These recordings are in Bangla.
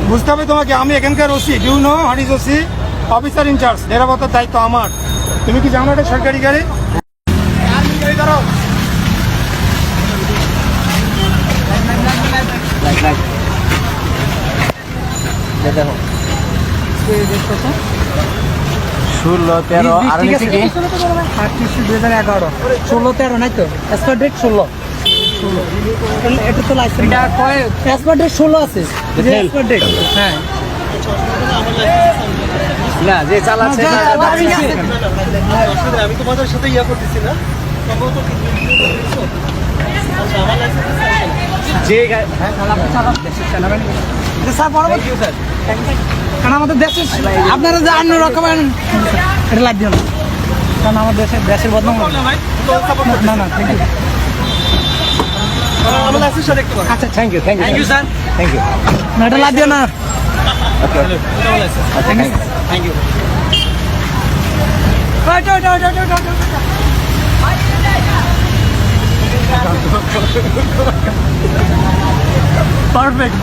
বুঝতে হবে তোমাকে, আমি এখানকার OC. Do know what is OC? Officer incharge, নিরাপত্তার দায়িত্ব আমার। তুমি কি জানো এটা সরকারি গাড়ি? দাঁড়াও। ষোলো তেরো আর ঠিক আছে, 2011 16-13 নাই তো, এক্সপায়ার ডেট 16 এটা তো লাইসেন্স এটা কয় এক্সপায়ার ডেট 16 আছে, যে এক্সপায়ার ডেট। হ্যাঁ না যে চালাচ্ছে আমি তোমাদের সাথে ইয়া করতেছি না যে স্যার বরাবর কারণ আমাদের দেশে আপনারা যে অন্য রকমের এটা লাগ দিও না, কারণ আমাদের দেশের বদনাম হবে। না না থ্যাংক ইউ। আমার লাইসেন্সটা দেখতে পারো। আচ্ছা thank you sir. Thank you. না এটা লাগ দিও না। Thank you.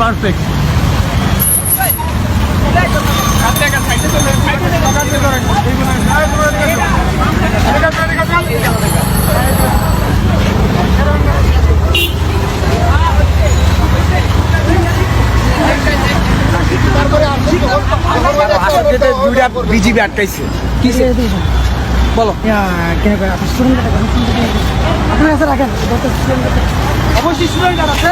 পারফেক্ট দুইটা বিজিবি আটকাইছে। বলো আপনার কাছে রাখেন, অবশ্যই স্টুডেন্ট আছে।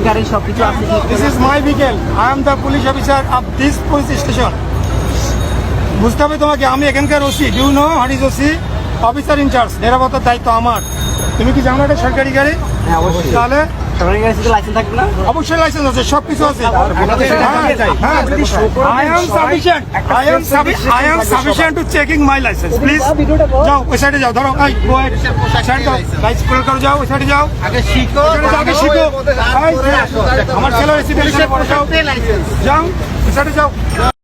গাড়ির সবকিছু আছে। This is my vehicle. I am the police officer of this police station. বুঝতে হবে তোমাকে, আমি এখানকার OC. Do know what is OC? Officer incharge, নিরাপত্তার দায়িত্ব আমার। তুমি কি জানো এটা সরকারি গাড়ি? হ্যাঁ অবশ্যই। তাহলে সরকারি গাড়িতে লাইসেন্স থাকবে না? অবশ্যই লাইসেন্স আছে, সবকিছু আছে। I am sufficient to checking my license. Please যাও ওই সাইডে যাও, ধরো এই গো হেড সাইড দাও, লাইট স্ক্রল করো, যাও ওই সাইডে যাও, আগে শিখো। আগে শিখো। আমার ছেলে রেসিডেন্সিয়াল পড়াও, যাও ওই সাইডে যাও।